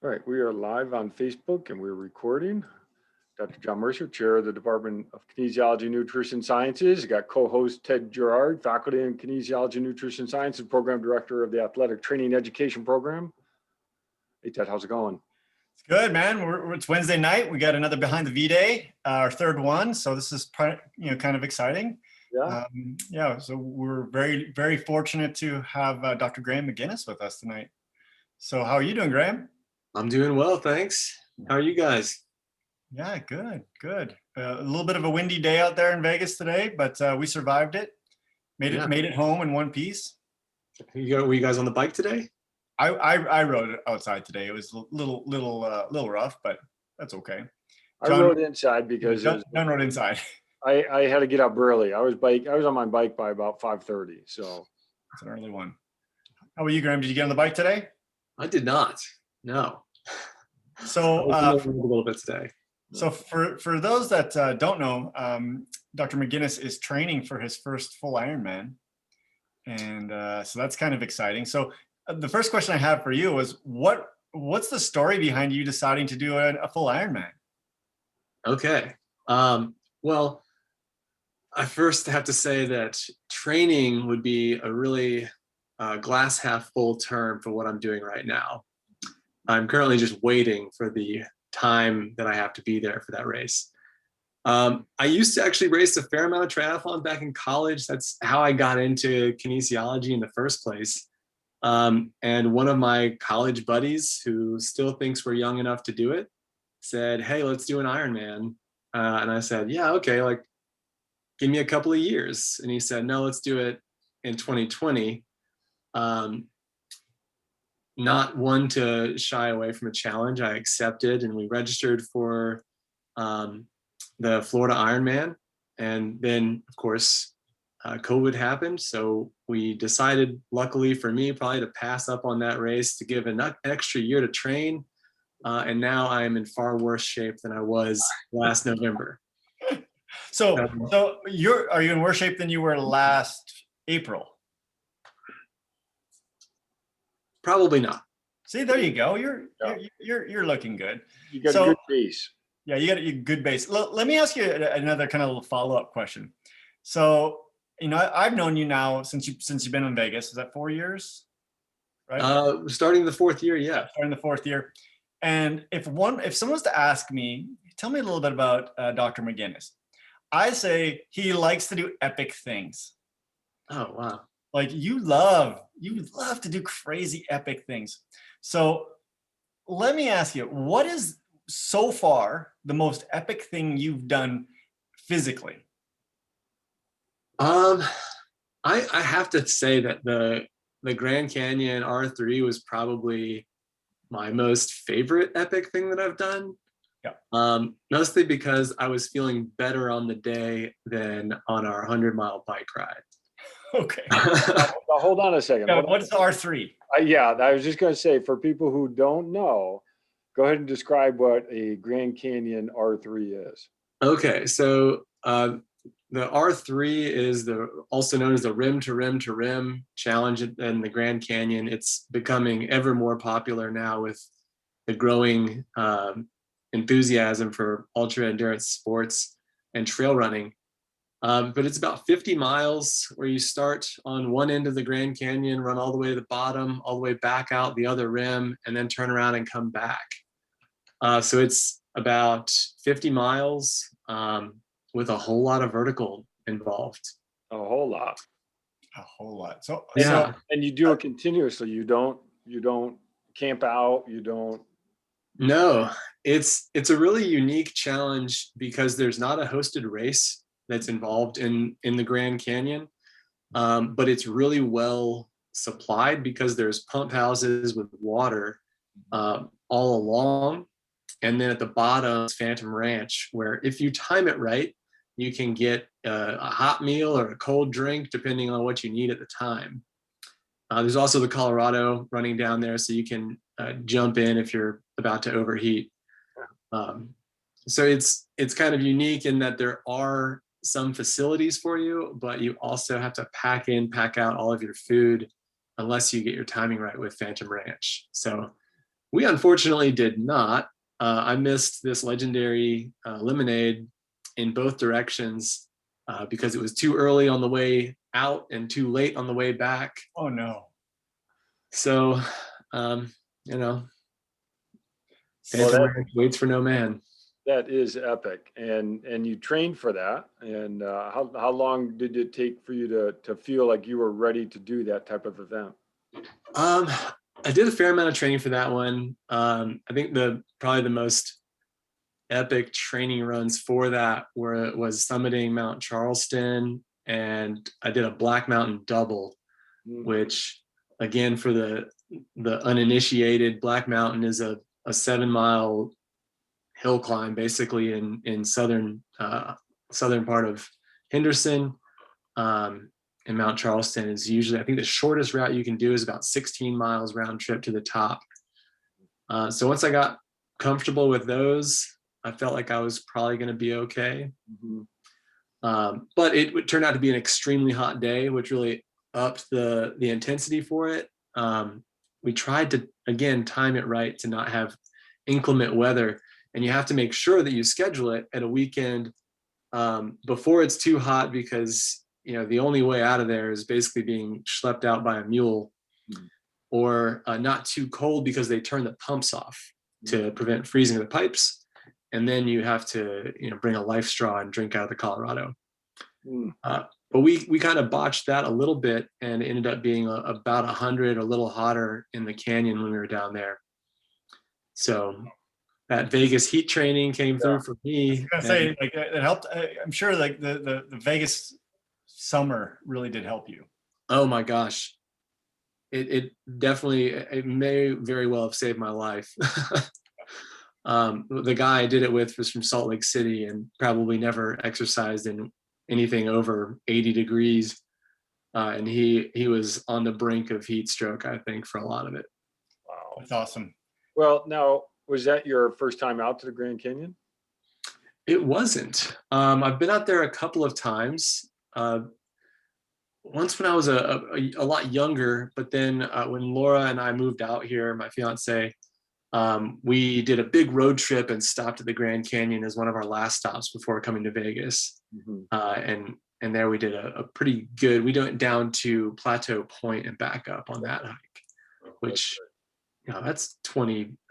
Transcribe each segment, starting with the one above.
All right, we are live on Facebook and we're recording. Dr. John Mercer, Chair of the Department of Kinesiology and Nutrition Sciences. I got co-host Ted Gerard, Faculty in Kinesiology and Nutrition Science and Program Director of the Athletic Training Education Program. Hey Ted, how's it going? It's good, man. It's Wednesday night. We got another Behind the V-Day, our third one. So this is kind of exciting. Yeah. So we're very, very fortunate to have Dr. Graham McGinnis with us tonight. So how are you doing, Graham? I'm doing well, thanks. How are you guys? Yeah, good. A little bit of a windy day out there in Vegas today, but we survived it. Made it home in one piece. Were you guys on the bike today? I rode it outside today. It was a little rough, but that's okay. John, I rode inside because John rode inside. I had to get up early. I was on my bike by about 5:30. So it's an early one. How about you, Graham? Did you get on the bike today? I did not. No. So a little bit today. So for those that don't know, Dr. McGinnis is training for his first full Ironman, and so that's kind of exciting. So the first question I have for you is what's the story behind you deciding to do a full Ironman? Okay. Well, I first have to say that training would be a really glass half full term for what I'm doing right now. I'm currently just waiting for the time that I have to be there for that race. I used to actually race a fair amount of triathlon back in college. That's how I got into kinesiology in the first place. And one of my college buddies, who still thinks we're young enough to do it, said, "Hey, let's do an Ironman." And I said, "Yeah, okay, like give me a couple of years." And he said, "No, let's do it in 2020. Not one to shy away from a challenge. I accepted, and we registered for the Florida Ironman. And then, of course, COVID happened. So we decided, luckily for me, probably to pass up on that race to give an extra year to train. And now I am in far worse shape than I was last November. So are you in worse shape than you were last April? Probably not. See, there you go. You're looking good. You got a good base. Yeah, you got a good base. Let me ask you another kind of follow-up question. So, I've known you now since you've been in Vegas. Is that 4 years? Right. Starting the fourth year, yeah. Starting the fourth year. And if someone was to ask me, tell me a little bit about Dr. McGinnis, I say he likes to do epic things. Oh, wow. Like you love to do crazy epic things. So let me ask you, what is so far the most epic thing you've done physically? I have to say that the Grand Canyon R3 was probably my most favorite epic thing that I've done. Yeah. Mostly because I was feeling better on the day than on our 100-mile bike ride. Okay. Hold on a second. What's the R3? I was just going to say, for people who don't know, go ahead and describe what a Grand Canyon R3 is. Okay, so the R3 is also known as the rim to rim to rim challenge in the Grand Canyon. It's becoming ever more popular now with the growing enthusiasm for ultra endurance sports and trail running. But it's about 50 miles where you start on one end of the Grand Canyon, run all the way to the bottom, all the way back out the other rim, and then turn around and come back. So it's about 50 miles with a whole lot of vertical involved. A whole lot. So yeah. And you do it continuously. You don't camp out. You don't. No, it's a really unique challenge because there's not a hosted race that's involved in the Grand Canyon, but it's really well supplied because there's pump houses with water all along, and then at the bottom is Phantom Ranch, where if you time it right, you can get a hot meal or a cold drink depending on what you need at the time. There's also the Colorado running down there, so you can jump in if you're about to overheat. So it's kind of unique in that there are some facilities for you, but you also have to pack in, pack out all of your food unless you get your timing right with Phantom Ranch. So We unfortunately did not. I missed this legendary lemonade in both directions because it was too early on the way out and too late on the way back. Oh no. So, you know, waits for no man. That is epic, and you trained for that. And how long did it take for you to feel like you were ready to do that type of event? I did a fair amount of training for that one. I think probably the most epic training runs for that was summiting Mount Charleston, and I did a Black Mountain double, which again, for the uninitiated, Black Mountain is a 7-mile hill climb, basically in southern part of Henderson. And Mount Charleston is usually, I think the shortest route you can do is about 16 miles round trip to the top. So once I got comfortable with those, I felt like I was probably going to be okay. But it turned out to be an extremely hot day, which really upped the intensity for it. We tried to, again, time it right to not have inclement weather. And you have to make sure that you schedule it at a weekend before it's too hot, because the only way out of there is basically being schlepped out by a mule, or not too cold because they turn the pumps off to prevent freezing of the pipes. And then you have to, bring a life straw and drink out of the Colorado. But we kind of botched that a little bit, and it ended up being about 100, a little hotter in the canyon when we were down there. So that Vegas heat training came through for me. I was gonna say, like, it helped. I'm sure, like the Vegas summer really did help you. Oh my gosh, it definitely, it may very well have saved my life. The guy I did it with was from Salt Lake City and probably never exercised in anything over 80 degrees, and he was on the brink of heat stroke, I think, for a lot of it. Wow, that's awesome. Well, now, was that your first time out to the Grand Canyon? It wasn't. I've been out there a couple of times. Once when I was a lot younger, but then when Laura and I moved out here, my fiance, we did a big road trip and stopped at the Grand Canyon as one of our last stops before coming to Vegas. And there we did a pretty good, we went down to Plateau Point and back up on that hike, which, that's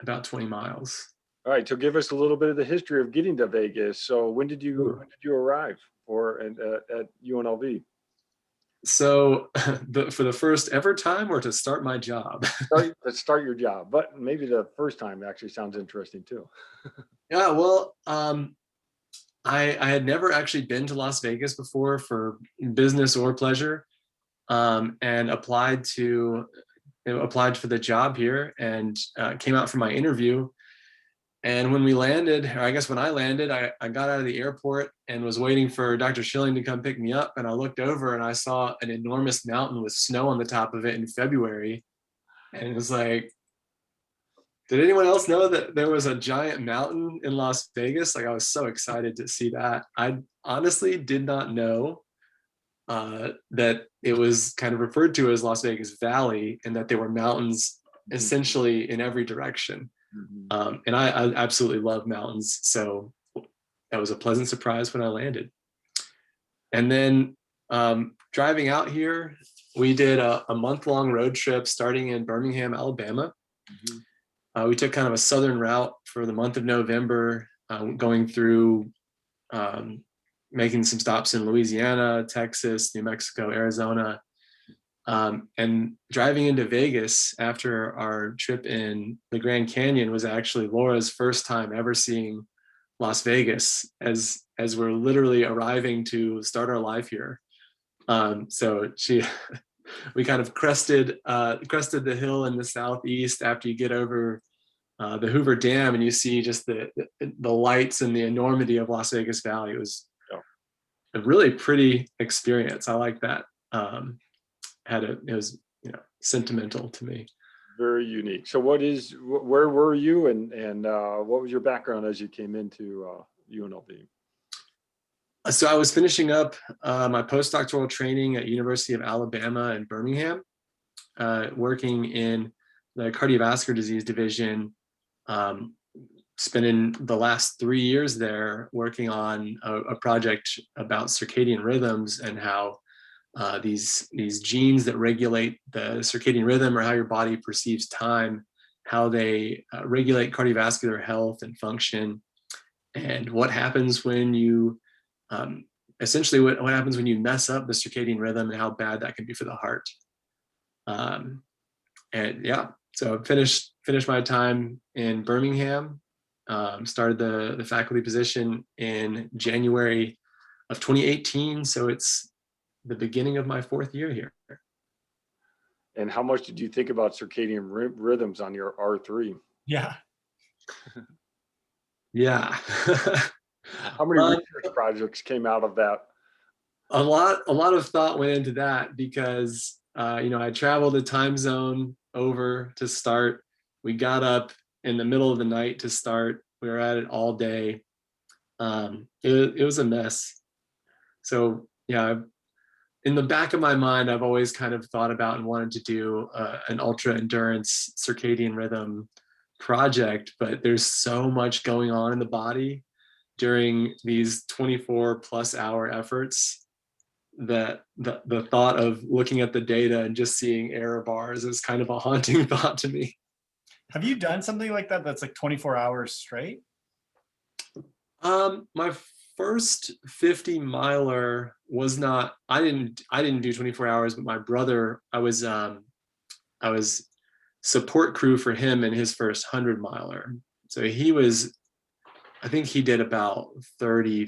about 20 miles. All right, so give us a little bit of the history of getting to Vegas. So when did you arrive at UNLV? So for the first ever time, or to start my job? Let's start your job, but maybe the first time actually sounds interesting too. Yeah, well, I had never actually been to Las Vegas before for business or pleasure, and applied for the job here, and came out for my interview. And when we landed, or I guess when I landed, I got out of the airport and was waiting for Dr. Schilling to come pick me up. And I looked over and I saw an enormous mountain with snow on the top of it in February. And it was like, did anyone else know that there was a giant mountain in Las Vegas? Like, I was so excited to see that. I honestly did not know that it was kind of referred to as Las Vegas Valley, and that there were mountains essentially in every direction. And I absolutely love mountains, so that was a pleasant surprise when I landed. And then driving out here, we did a month-long road trip starting in Birmingham, Alabama. We took kind of a southern route for the month of November, going through, making some stops in Louisiana, Texas, New Mexico, Arizona. And driving into Vegas after our trip in the Grand Canyon was actually Laura's first time ever seeing Las Vegas, as we're literally arriving to start our life here. So we kind of crested the hill in the southeast after you get over the Hoover Dam, and you see just the lights and the enormity of Las Vegas Valley. It was a really pretty experience. I like that. It was sentimental to me. Very unique. So where were you, and what was your background as you came into UNLV? So I was finishing up my postdoctoral training at University of Alabama in Birmingham, working in the cardiovascular disease division, spending the last 3 years there working on a project about circadian rhythms and how these genes that regulate the circadian rhythm, or how your body perceives time, how they regulate cardiovascular health and function, and what happens when you essentially what happens when you mess up the circadian rhythm and how bad that can be for the heart. And yeah, so finished my time in Birmingham, started the faculty position in January of 2018. So it's the beginning of my 4th year here. And how much did you think about circadian rhythms on your R3? Yeah. Yeah. How many research projects came out of that? A lot of thought went into that because, I traveled a time zone over to start. We got up in the middle of the night to start. We were at it all day. It was a mess. So yeah, in the back of my mind, I've always kind of thought about and wanted to do an ultra endurance circadian rhythm project, but there's so much going on in the body during these 24+ hour efforts that the thought of looking at the data and just seeing error bars is kind of a haunting thought to me. Have you done something like that that's like 24 hours straight? My first 50 miler was not, I didn't do 24 hours, but my brother, I was support crew for him in his first 100 miler. So I think he did about 30,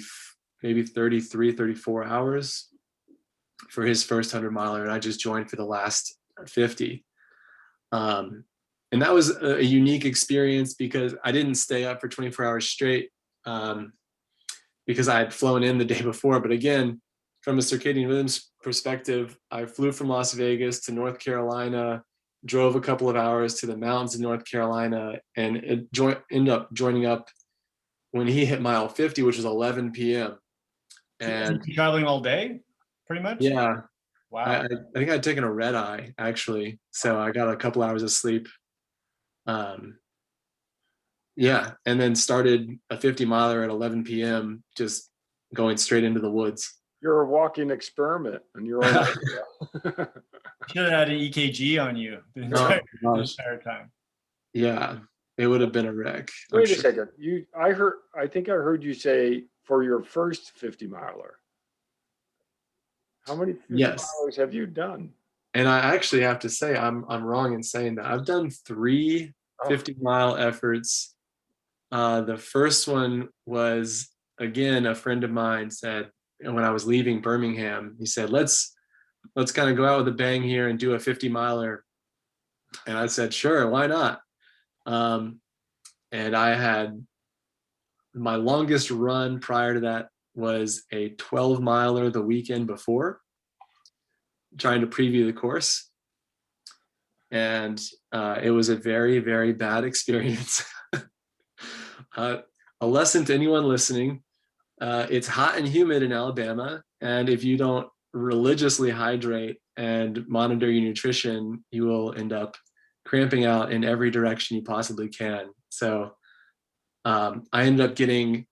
maybe 33, 34 hours for his first 100 miler. And I just joined for the last 50. And that was a unique experience because I didn't stay up for 24 hours straight because I had flown in the day before. But again, from a circadian rhythms perspective, I flew from Las Vegas to North Carolina, drove a couple of hours to the mountains in North Carolina, and it ended up joining up when he hit mile 50, which was 11 p.m. And you're traveling all day, pretty much? Yeah. Wow. I think I'd taken a red eye, actually. So I got a couple hours of sleep. Yeah, and then started a 50 miler at 11 p.m., just going straight into the woods. You're a walking experiment in your own idea. Should have had an EKG on you the entire time. Yeah, it would have been a wreck. Wait a second. I think I heard you say for your first 50 miler. How many 50 milers have you done? And I actually have to say I'm wrong in saying that. I've done 3 50-mile efforts. The first one was, again, a friend of mine said, when I was leaving Birmingham, he said, let's kind of go out with a bang here and do a 50 miler. And I said, sure, why not? And I had my longest run prior to that was a 12 miler the weekend before, trying to preview the course. And it was a very, very bad experience. A lesson to anyone listening, it's hot and humid in Alabama. And if you don't religiously hydrate and monitor your nutrition, you will end up cramping out in every direction you possibly can. So I ended up getting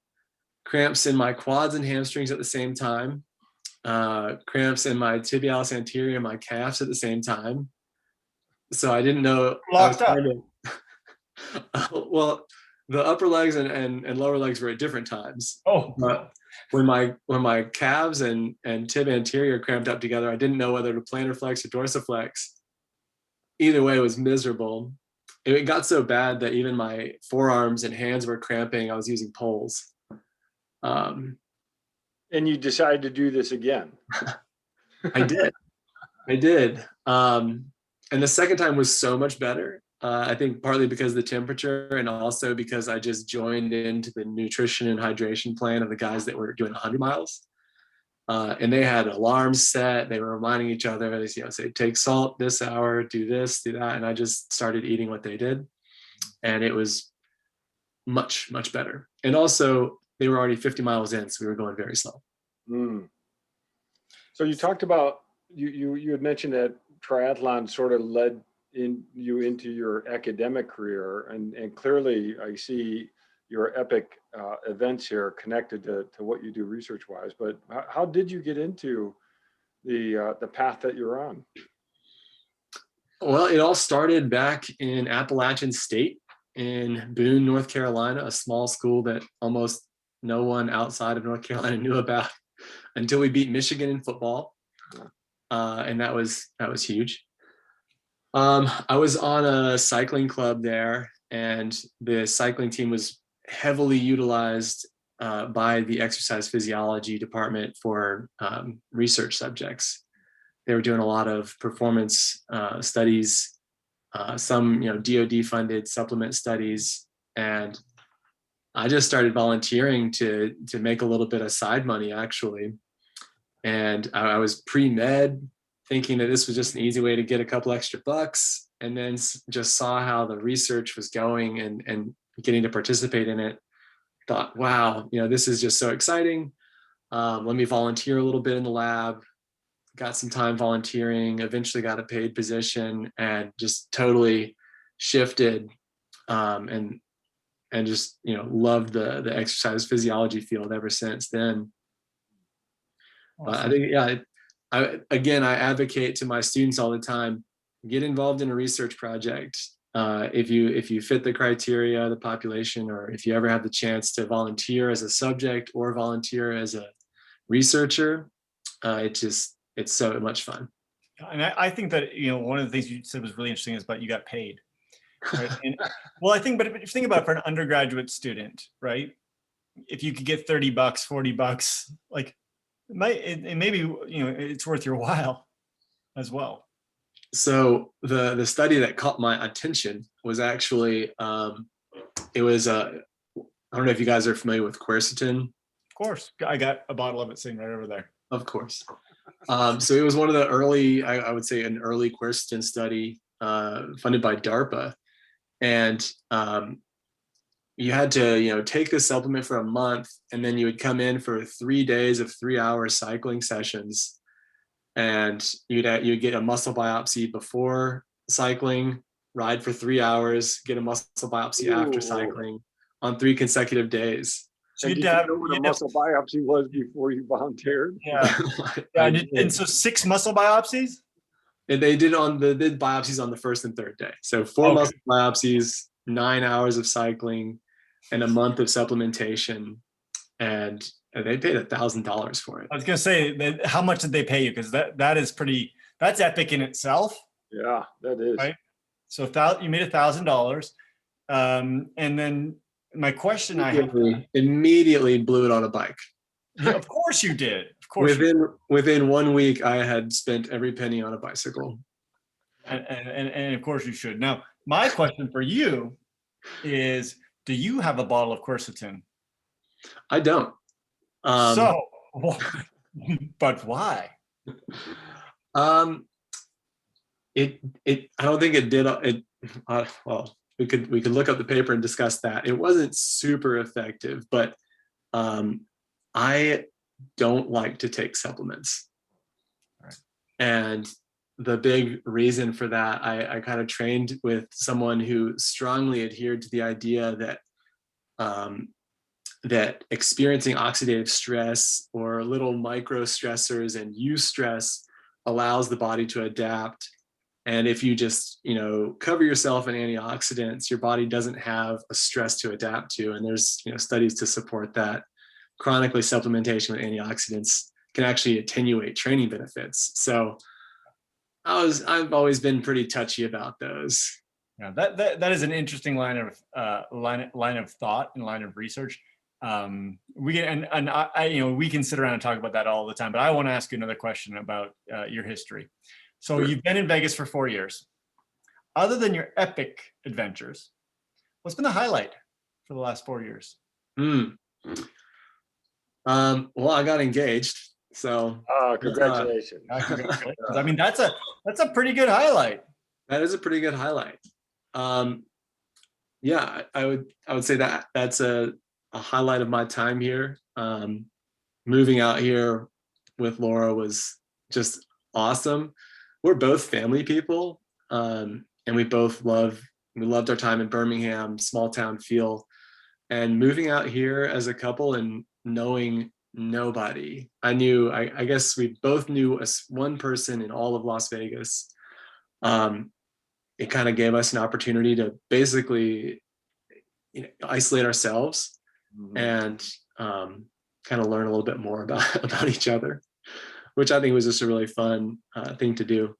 cramps in my quads and hamstrings at the same time, cramps in my tibialis anterior and my calves at the same time. So I didn't know. Locked up. Well, the upper legs and lower legs were at different times. Oh. But when my calves and tib anterior cramped up together, I didn't know whether to plantar flex or dorsiflex. Either way, it was miserable. It got so bad that even my forearms and hands were cramping. I was using poles. And you decided to do this again? I did. And the second time was so much better. I think partly because of the temperature and also because I just joined into the nutrition and hydration plan of the guys that were doing 100 miles. And they had alarms set. They were reminding each other, say, take salt this hour, do this, do that. And I just started eating what they did. And it was much, much better. And also they were already 50 miles in, so we were going very slow. So you talked about, you had mentioned that triathlon sort of led into your academic career, and clearly I see your epic events here connected to what you do research wise. But how did you get into the path that you're on? Well, it all started back in Appalachian State in Boone, North Carolina, a small school that almost no one outside of North Carolina knew about until we beat Michigan in football. And that was huge. I was on a cycling club there, and the cycling team was heavily utilized by the exercise physiology department for research subjects. They were doing a lot of performance studies, some DoD funded supplement studies, and I just started volunteering to make a little bit of side money actually. And I was pre-med, thinking that this was just an easy way to get a couple extra bucks, and then just saw how the research was going and getting to participate in it. Thought, wow, this is just so exciting. Let me volunteer a little bit in the lab. Got some time volunteering, eventually got a paid position, and just totally shifted and just loved the exercise physiology field ever since then. Awesome. I think, I advocate to my students all the time, get involved in a research project. If you fit the criteria, the population, or if you ever have the chance to volunteer as a subject or volunteer as a researcher, it's so much fun. And I think that, one of the things you said was really interesting is about you got paid. Right? And, well, I think, but if you think about it for an undergraduate student, right? If you could get $30, $40, like it maybe, it's worth your while as well. So the study that caught my attention was actually, it was, I don't know if you guys are familiar with quercetin. Of course, I got a bottle of it sitting right over there. Of course. So it was one of the early, I would say an early quercetin study funded by DARPA. And you had to, take the supplement for a month, and then you would come in for 3 days of 3-hour cycling sessions. And you'd get a muscle biopsy before cycling, ride for 3 hours, get a muscle biopsy after cycling on 3 consecutive days. So did you know what a muscle biopsy was before you volunteered? Yeah. And so 6 muscle biopsies? And they did biopsies on the first and third day. So 4 muscle biopsies, 9 hours of cycling, and a month of supplementation. And they paid $1,000 for it. I was going to say, how much did they pay you? Because that's epic in itself. Yeah, that is. Right. So you made $1,000. And then my question immediately blew it on a bike. Yeah, of course you did. Of course. Within 1 week, I had spent every penny on a bicycle. And of course you should. Now, my question for you is, do you have a bottle of quercetin? I don't. But why? I don't think it did. Well, we could look up the paper and discuss that. It wasn't super effective, but I don't like to take supplements. Right. And the big reason for that, I kind of trained with someone who strongly adhered to the idea that that experiencing oxidative stress or little micro stressors and eustress allows the body to adapt. And if you just, cover yourself in antioxidants, your body doesn't have a stress to adapt to. And there's, studies to support that chronically supplementation with antioxidants can actually attenuate training benefits. So I've always been pretty touchy about those. Yeah, that is an interesting line of thought and line of research. We can sit around and talk about that all the time, but I want to ask you another question about your history. So sure. You've been in Vegas for 4 years. Other than your epic adventures, what's been the highlight for the last 4 years? Well, I got engaged. So congratulations. Congratulations. I mean, that's a pretty good highlight. That is a pretty good highlight. Yeah, I would say that's a highlight of my time here. Moving out here with Laura was just awesome. We're both family people, and and we loved our time in Birmingham, small town feel, and moving out here as a couple and knowing nobody. I guess we both knew one person in all of Las Vegas. It kind of gave us an opportunity to basically, isolate ourselves and kind of learn a little bit more about each other, which I think was just a really fun thing to do.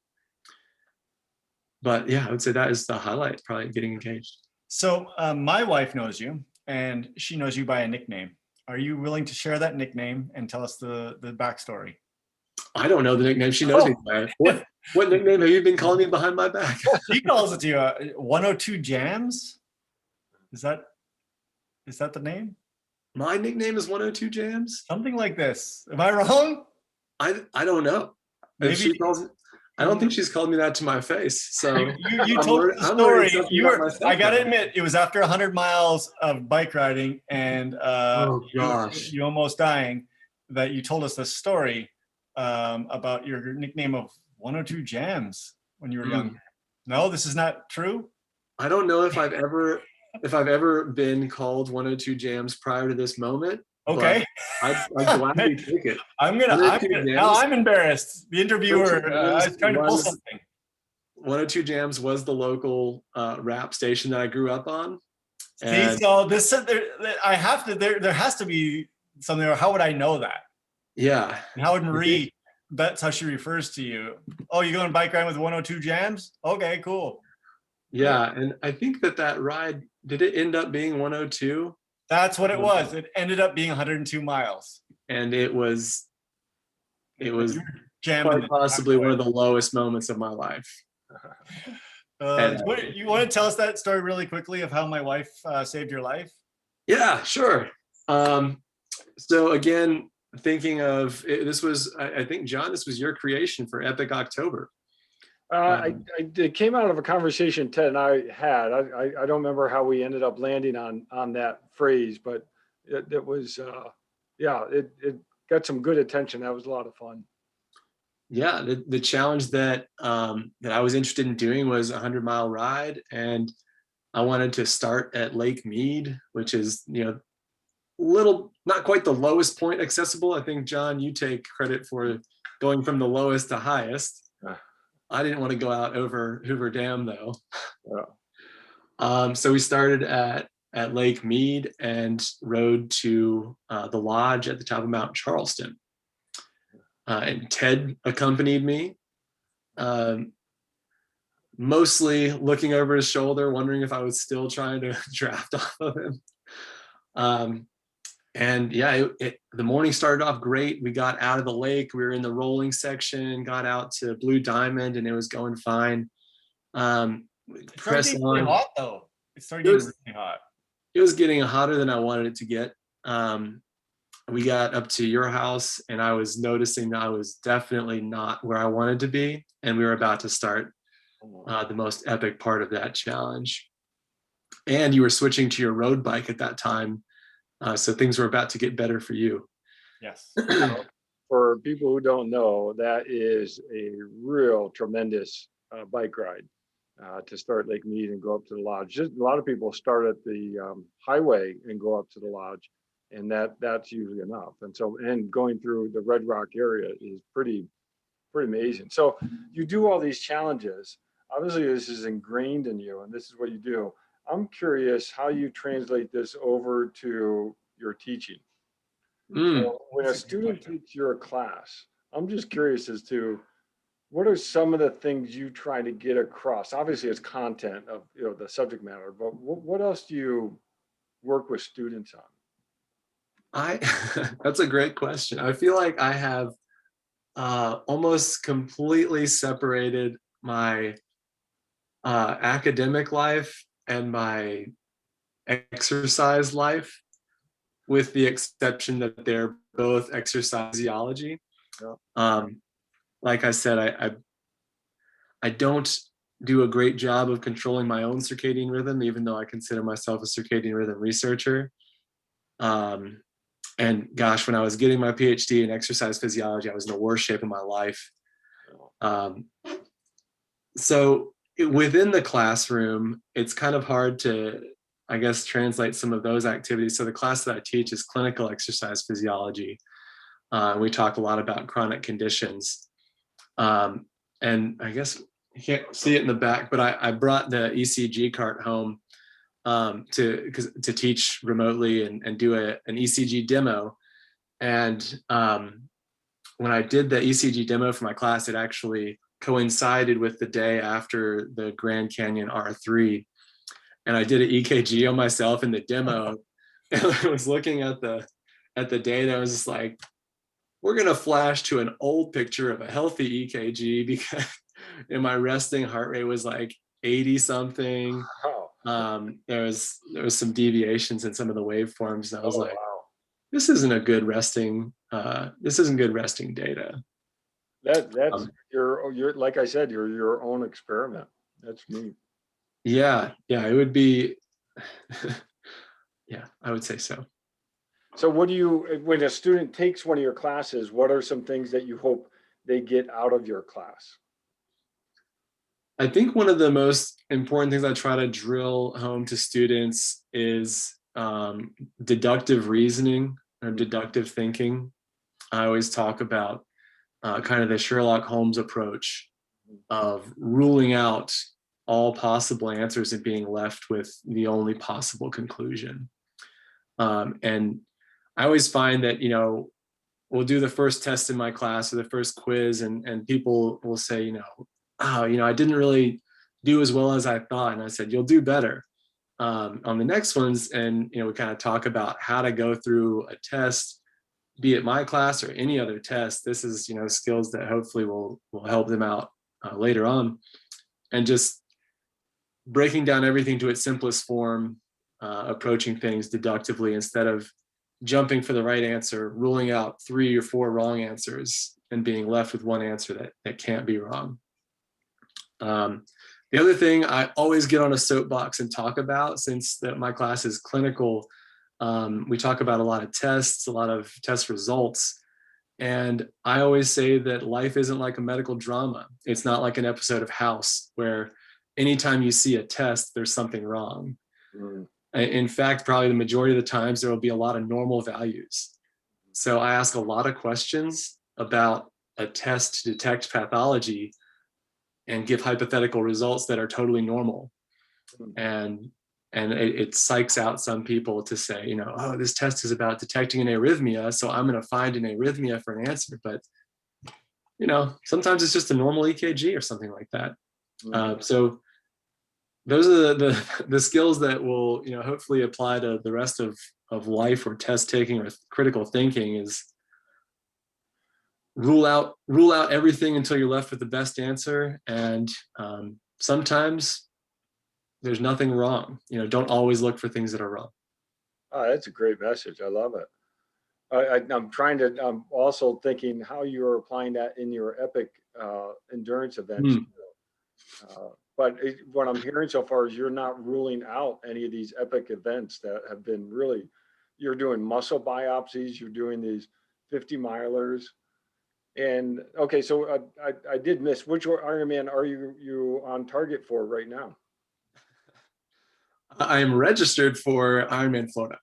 But yeah, I would say that is the highlight, probably getting engaged. So my wife knows you, and she knows you by a nickname. Are you willing to share that nickname and tell us the backstory? I don't know the nickname. She knows me by it. What nickname have you been calling me behind my back? She calls it to you 102 Jams. Is that the name? My nickname is 102 Jams. Something like this. Am I wrong? I don't know. Maybe. If she calls it, I don't think she's called me that to my face. So you told me the story. I gotta admit, it was after 100 miles of bike riding and oh gosh, you almost dying, that you told us the story about your nickname of 102 Jams when you were young. No, this is not true. I don't know if I've ever been called 102 Jams prior to this moment. Okay. I'd gladly take it. Now I'm embarrassed. The interviewer, I was trying to pull something. 102 Jams was the local rap station that I grew up on. See, so there has to be something, or how would I know that? Yeah. And how would Marie, that's how she refers to you. Oh, you going bike riding with 102 Jams? Okay, cool. Yeah, and I think that ride, did it end up being 102? That's what it was. It ended up being 102 miles. And it was jamming quite possibly one of the lowest moments of my life. You want to tell us that story really quickly of how my wife saved your life? Yeah, sure. So again, thinking of this was, I think, John, this was your creation for Epic October. It came out of a conversation Ted and I had. I don't remember how we ended up landing on that phrase, but it was it got some good attention. That was a lot of fun. Yeah, the challenge that I was interested in doing was a 100-mile ride, and I wanted to start at Lake Mead, which is not quite the lowest point accessible. I think, John, you take credit for going from the lowest to highest. I didn't want to go out over Hoover Dam though. So we started at Lake Mead and rode to the lodge at the top of Mount Charleston. And Ted accompanied me, mostly looking over his shoulder, wondering if I was still trying to draft off of him. And yeah, the morning started off great. We got out of the lake. We were in the rolling section, got out to Blue Diamond, and it was going fine. It started getting really hot, though. It started getting really hot. It was getting hotter than I wanted it to get. We got up to your house, and I was noticing that I was definitely not where I wanted to be. And we were about to start the most epic part of that challenge. And you were switching to your road bike at that time. So things were about to get better for you. Yes. For people who don't know, that is a real tremendous bike ride to start Lake Mead and go up to the lodge. Just a lot of people start at the highway and go up to the lodge, and that's usually enough. And going through the Red Rock area is pretty amazing. So you do all these challenges. Obviously, this is ingrained in you, and this is what you do. I'm curious how you translate this over to your teaching. So when a student takes your class, I'm just curious as to what are some of the things you try to get across? Obviously, it's content of the subject matter, but what else do you work with students on? That's a great question. I feel like I have almost completely separated my academic life and my exercise life, with the exception that they're both exercise physiology. Yeah. Like I said, I don't do a great job of controlling my own circadian rhythm, even though I consider myself a circadian rhythm researcher. And gosh, when I was getting my PhD in exercise physiology, I was in the worst shape of my life. So within the classroom, it's kind of hard to, I guess, translate some of those activities. So the class that I teach is clinical exercise physiology. We talk a lot about chronic conditions. And I guess you can't see it in the back, but I brought the ECG cart home to teach remotely and do an ECG demo. And when I did the ECG demo for my class, it actually coincided with the day after the Grand Canyon R3. And I did an EKG on myself in the demo. And I was looking at the data. I was just like, we're going to flash to an old picture of a healthy EKG because and my resting heart rate was like 80 something. There was some deviations in some of the waveforms. And I was like, wow. this isn't good resting data. That's you're like I said, you're your own experiment. That's neat. Yeah, it would be, yeah, I would say so. So what do you, when a student takes one of your classes, what are some things that you hope they get out of your class? I think one of the most important things I try to drill home to students is deductive reasoning or deductive thinking. I always talk about kind of the Sherlock Holmes approach of ruling out all possible answers and being left with the only possible conclusion. And I always find that, we'll do the first test in my class or the first quiz and people will say, oh, I didn't really do as well as I thought. And I said, you'll do better on the next ones. And, we kind of talk about how to go through a test, be it my class or any other test. This is, skills that hopefully will help them out later on. And just breaking down everything to its simplest form, approaching things deductively instead of jumping for the right answer, ruling out 3 or 4 wrong answers and being left with one answer that can't be wrong. The other thing I always get on a soapbox and talk about, since my class is clinical, we talk about a lot of tests, a lot of test results. And I always say that life isn't like a medical drama. It's not like an episode of House where anytime you see a test, there's something wrong. In fact, probably the majority of the times there will be a lot of normal values. So I ask a lot of questions about a test to detect pathology and give hypothetical results that are totally normal. And it psychs out some people to say, oh, this test is about detecting an arrhythmia, so I'm going to find an arrhythmia for an answer. But, sometimes it's just a normal EKG or something like that. So those are the skills that will, hopefully apply to the rest of life or test taking or critical thinking is rule out everything until you're left with the best answer. And sometimes there's nothing wrong. Don't always look for things that are wrong. Oh, that's a great message. I love it. I'm trying to, I'm also thinking how you're applying that in your epic endurance events. But what I'm hearing so far is you're not ruling out any of these epic events that have been really, you're doing muscle biopsies, you're doing these 50 milers. And okay, so I did miss, which Ironman are you on target for right now? I am registered for Ironman Florida.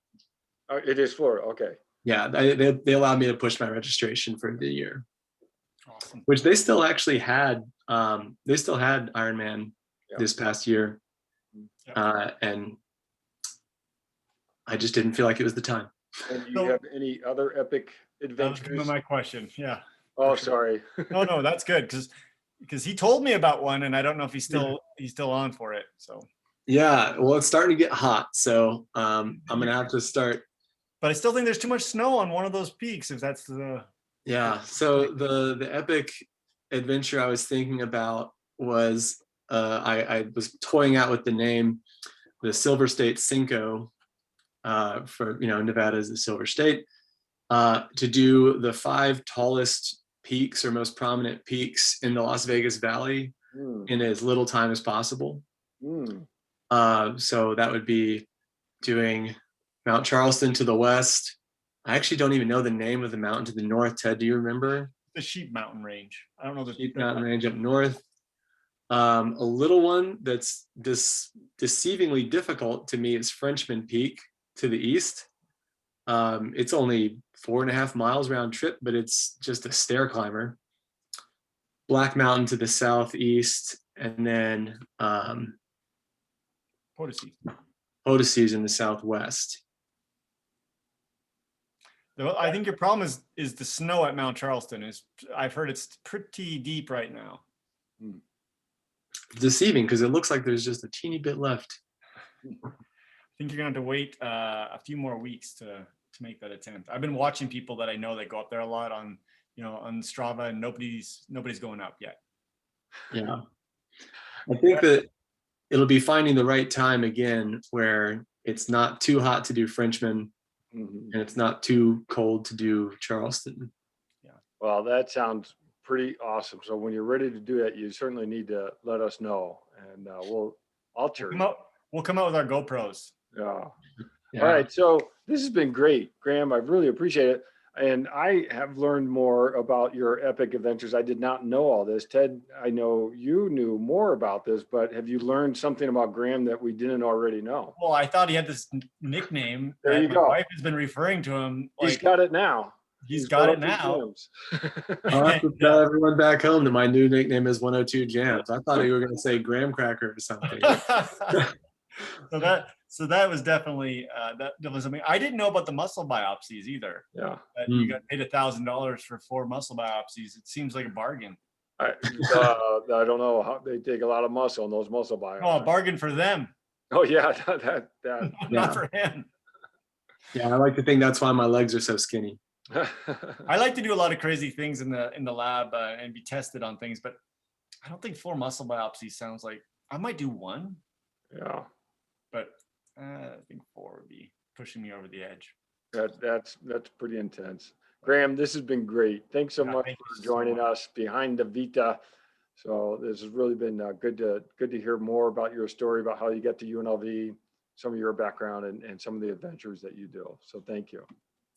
It is Florida, okay. Yeah, they allowed me to push my registration for the year. Awesome. Which they still actually had. They still had Ironman this past year, and I just didn't feel like it was the time. And do you have any other epic adventures? That was my question. Yeah. Oh, sorry. No, that's good because he told me about one, and I don't know if he's still on for it. So. Yeah, well, it's starting to get hot, so I'm gonna have to start. But I still think there's too much snow on one of those peaks. If that's the. Yeah. So the epic adventure I was thinking about was I was toying out with the name, the Silver State Cinco, for Nevada is the Silver State, to do the 5 tallest peaks or most prominent peaks in the Las Vegas Valley in as little time as possible. So that would be doing Mount Charleston to the west. I actually don't even know the name of the mountain to the north. Ted, do you remember? The Sheep Mountain Range. I don't know the Sheep Mountain Range up north. A little one that's deceivingly difficult to me is Frenchman Peak to the east. It's only 4.5 miles round trip, but it's just a stair climber. Black Mountain to the southeast, and then Potosi in the southwest. I think your problem is the snow at Mount Charleston. I've heard it's pretty deep right now. Deceiving because it looks like there's just a teeny bit left. I think you're going to have to wait a few more weeks to make that attempt. I've been watching people that I know that go up there a lot on Strava, and nobody's going up yet. Yeah, I think that it'll be finding the right time again where it's not too hot to do Frenchman, and it's not too cold to do Charleston. Yeah. Well, that sounds pretty awesome. So when you're ready to do it, you certainly need to let us know, and we'll alter. We'll come out with our GoPros. Yeah. All right. So this has been great, Graham. I really appreciate it. And I have learned more about your epic adventures. I did not know all this. Ted, I know you knew more about this, but have you learned something about Graham that we didn't already know? Well, I thought he had this nickname. There you go. My wife has been referring to him. He's got it now. He's got it now. I'll have to tell everyone back home that my new nickname is 102 Jams. I thought you were going to say Graham Cracker or something. So that was definitely that was something I didn't know about the muscle biopsies either. Yeah, you got paid $1,000 for 4 muscle biopsies. It seems like a bargain. I don't know how they take a lot of muscle in those muscle biopsies. Oh, a bargain for them. Oh yeah, that not for him. Yeah, I like to think that's why my legs are so skinny. I like to do a lot of crazy things in the lab and be tested on things, but I don't think 4 muscle biopsies sounds like. I might do 1. Yeah, but I think 4 would be pushing me over the edge. That's pretty intense. Graham, this has been great. Thanks so much for joining us behind the Vita. So this has really been good to hear more about your story, about how you get to UNLV, some of your background, and some of the adventures that you do. So thank you.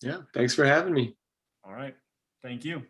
Yeah, thanks for having me. All right. Thank you.